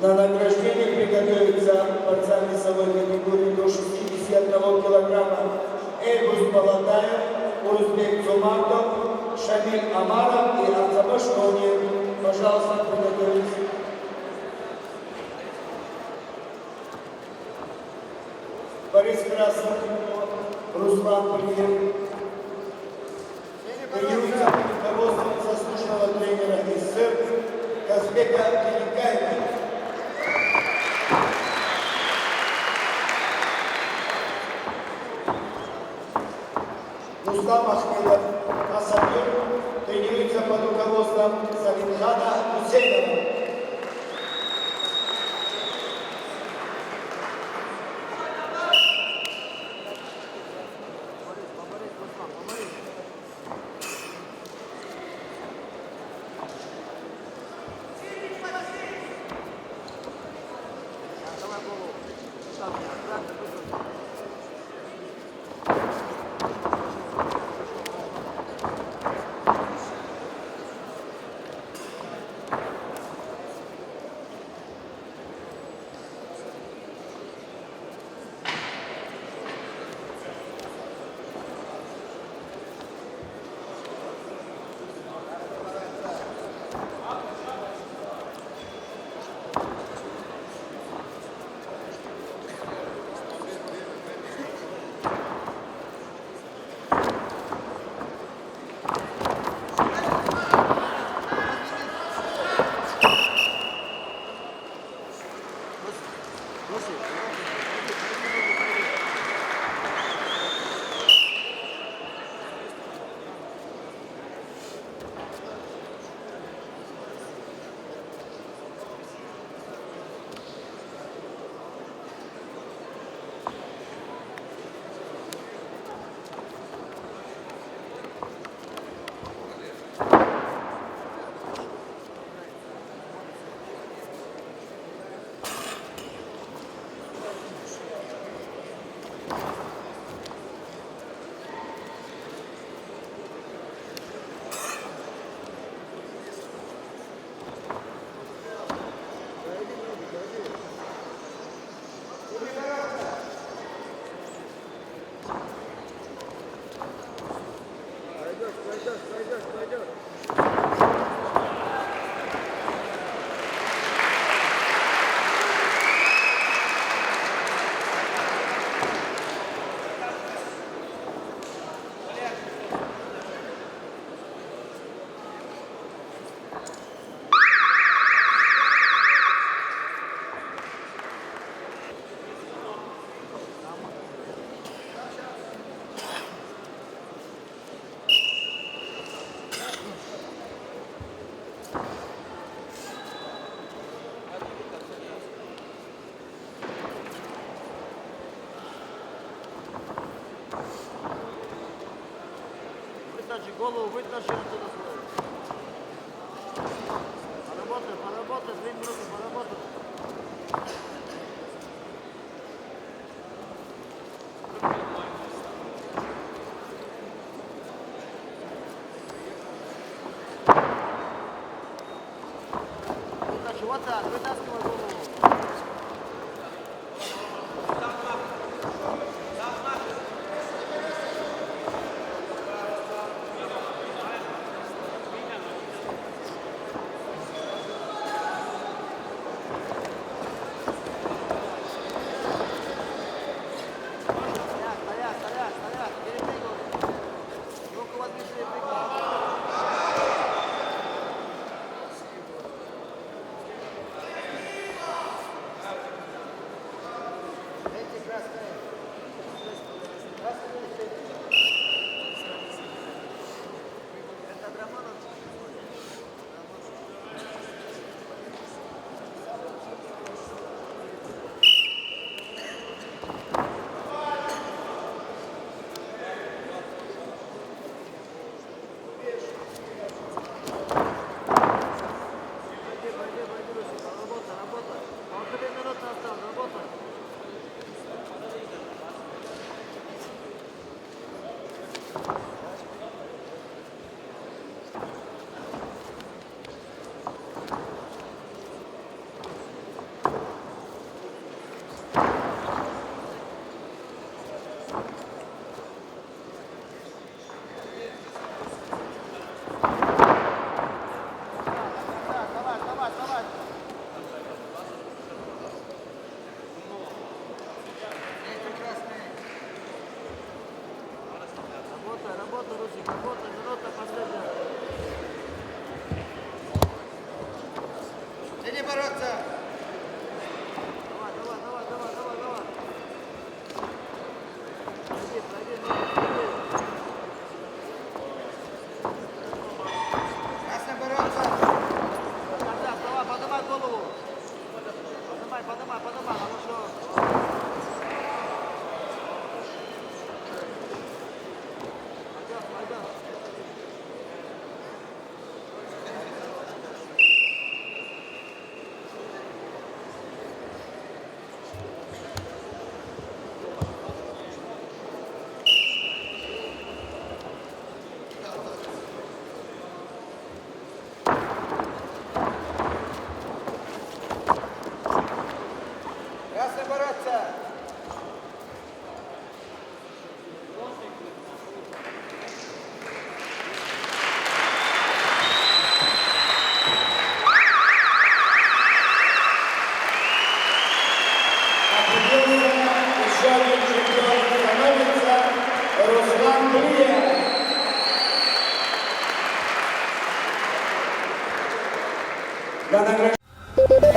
На награждение приготовится борцам весовой категории до 61 килограмма Эльбус Балатаев, Урузбек Цумартов, Шамиль Амаров и Арзабаш Нониев. Пожалуйста, приготовиться. Борис Красов, Руслан Плиев. Тренируется под руководством заслуженного тренера СССР Казбека Келикаева. Руслан Ахмедов, Асадюр, тренируется под руководством Салимхана Гусейнова. Голову вытащи отсюда свою. Поработай, 2 минуты, поработай. Вытащи, вот так, вытаскивай голову. работай, Русик, работай, минута последняя. Тяни бороться! Давай, давай, давай, давай, давай, давай. Пройди, пройди, пройди. Красный бороться! Кондяк, давай, поднимай голову. Поднимай, поднимай, поднимай, хорошо. Пойдем, пойдем. Красный бороться! Определился еще один чемпион становится Руслан Блия. На награждение